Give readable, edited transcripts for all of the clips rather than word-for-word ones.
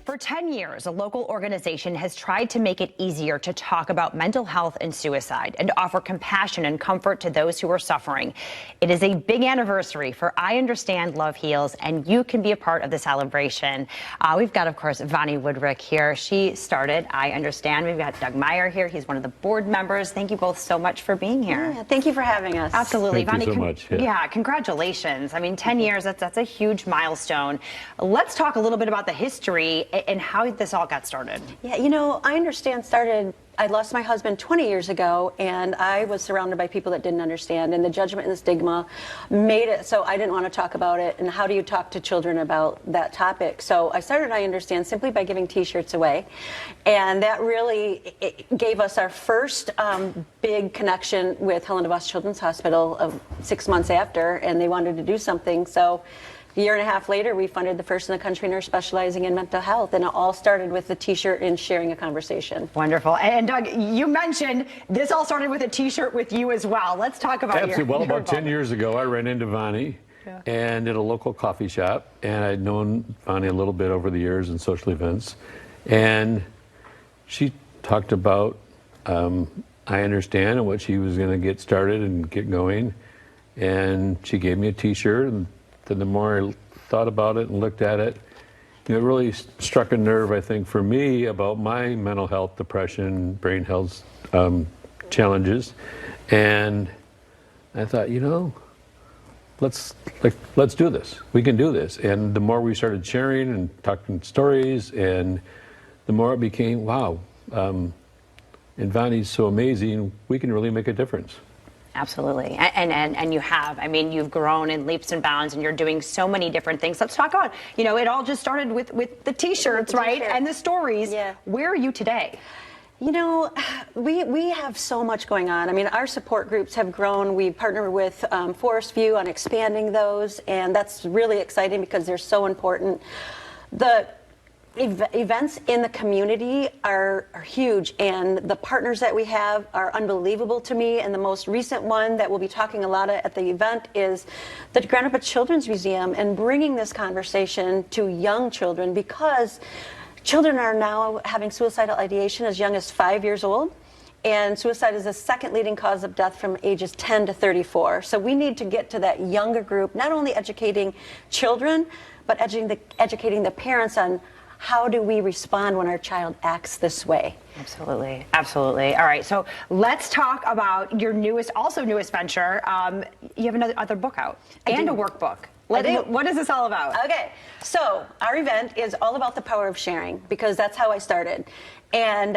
For 10 years, a local organization has tried to make it easier to talk about mental health and suicide and to offer compassion and comfort to those who are suffering. It is a big anniversary for I Understand, Love Heals, and you can be a part of the celebration. We've got, of course, Vonnie Woodrick here. She started I Understand. We've got Doug Meyer here. He's one of the board members. Thank you both so much for being here. Yeah, thank you for having us. Absolutely. Thank you so much. Yeah, congratulations. I mean, 10 years, that's a huge milestone. Let's talk a little bit about the history and how this all got started. Yeah, you know, I Understand started, I lost my husband 20 years ago, and I was surrounded by people that didn't understand, and the judgment and the stigma made it so I didn't want to talk about it, and how do you talk to children about that topic? So I started I Understand simply by giving t-shirts away, and that really gave us our first big connection with Helen DeVos Children's Hospital 6 months after, and they wanted to do something. So a year and a half later, we funded the first in the country nurse specializing in mental health, and it all started with the t-shirt and sharing a conversation. Wonderful. And Doug, you mentioned this all started with a t-shirt with you as well. Let's talk about Well, about 10 years ago, I ran into Vonnie and at a local coffee shop, and I'd known Vonnie a little bit over the years in social events, and she talked about I Understand and what she was going to get started and get going, and she gave me a t-shirt, and then the more I thought about it and looked at it, it really struck a nerve, I think, for me about my mental health, depression, brain health challenges. And I thought, let's do this. We can do this. And the more we started sharing and talking stories, and the more it became, wow, and Vonnie's so amazing, we can really make a difference. Absolutely. And you have. I mean, you've grown in leaps and bounds, and you're doing so many different things. Let's talk about, it all just started with the t-shirts, right? And the stories. Yeah. Where are you today? We have so much going on. I mean, our support groups have grown. We partner with Forest View on expanding those, and that's really exciting because they're so important. The events in the community are huge, and the partners that we have are unbelievable to me. And the most recent one that we'll be talking a lot at the event is the Grand Rapids Children's Museum, and bringing this conversation to young children, because children are now having suicidal ideation as young as 5 years old. And suicide is the second leading cause of death from ages 10 to 34. So we need to get to that younger group, not only educating children, but educating the parents on how do we respond when our child acts this way? Absolutely. Absolutely. All right. So let's talk about your newest venture. You have another book out and a workbook. What is this all about? Okay. So our event is all about the power of sharing, because that's how I started. And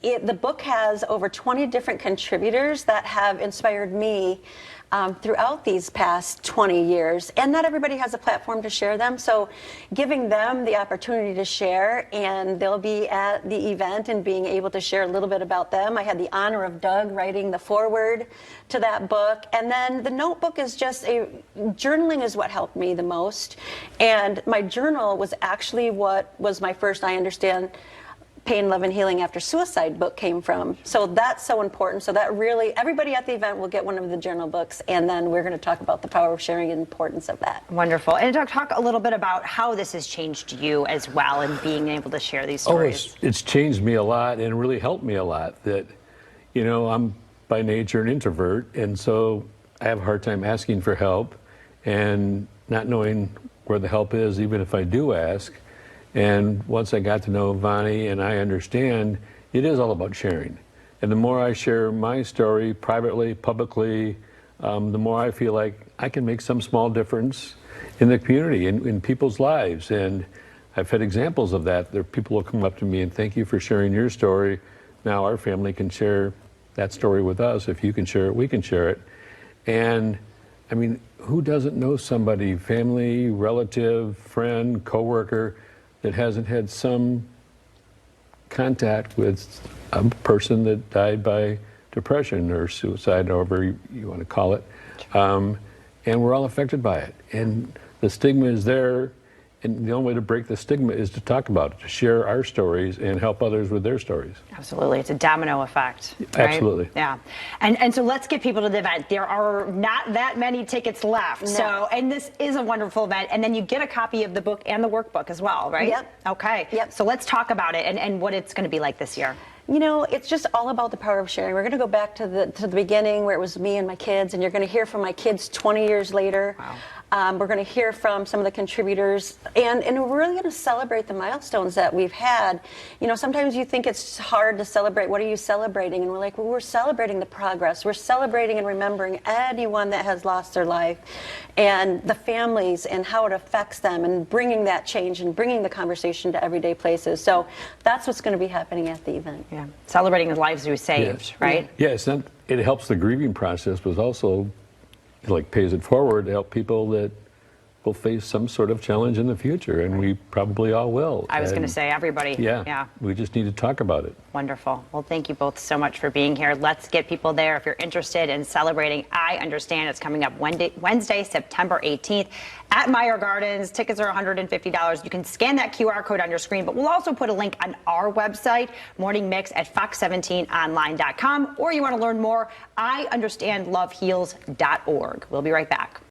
the book has over 20 different contributors that have inspired me throughout these past 20 years. And not everybody has a platform to share them. So giving them the opportunity to share, and they'll be at the event and being able to share a little bit about them. I had the honor of Doug writing the foreword to that book. And then the notebook is just journaling is what helped me the most. And my journal was actually what was my first I Understand Pain, Love, and Healing After Suicide book came from. So that's so important. So that really, everybody at the event will get one of the journal books, and then we're going to talk about the power of sharing and the importance of that. Wonderful. And talk a little bit about how this has changed you as well, and being able to share these stories. It's changed me a lot, and really helped me a lot. That, I'm by nature an introvert, and so I have a hard time asking for help and not knowing where the help is, even if I do ask. And once I got to know Vonnie and I Understand, it is all about sharing. And the more I share my story privately, publicly, the more I feel like I can make some small difference in the community, in people's lives. And I've had examples of that. There are people who come up to me and thank you for sharing your story. Now our family can share that story with us. If you can share it, we can share it. And I mean, who doesn't know somebody, family, relative, friend, coworker, that hasn't had some contact with a person that died by depression or suicide, however you want to call it. And we're all affected by it. And the stigma is there, And the only way to break the stigma is to talk about it, to share our stories and help others with their stories. Absolutely. It's a domino effect. Right? Absolutely. Yeah. And so let's get people to the event. There are not that many tickets left. No. So, and this is a wonderful event. And then you get a copy of the book and the workbook as well, right? Yep. Okay. Yep. So let's talk about it and what it's going to be like this year. You know, it's just all about the power of sharing. We're going to go back to the beginning where it was me and my kids, and you're going to hear from my kids 20 years later. Wow. We're going to hear from some of the contributors, and we're really going to celebrate the milestones that we've had. You know, sometimes you think it's hard to celebrate. What are you celebrating? And we're like, well, we're celebrating the progress. We're celebrating and remembering anyone that has lost their life and the families and how it affects them and bringing that change and bringing the conversation to everyday places. So that's what's going to be happening at the event. Yeah. Celebrating the lives we saved, Yes. right? Yeah, it's not, it helps the grieving process, but also like pays it forward to help people that will face some sort of challenge in the future, and we probably all will. I was going to And say everybody. Yeah, Yeah. we just need to talk about it. Wonderful. Well, thank you both so much for being here. Let's get people there. If you're interested in celebrating I Understand, it's coming up Wednesday, September 18th at Meyer Gardens. Tickets are $150. You can scan that QR code on your screen, but we'll also put a link on our website, Morning Mix at fox17online.com, or you want to learn more, IUnderstandLoveHeals.org. We'll be right back.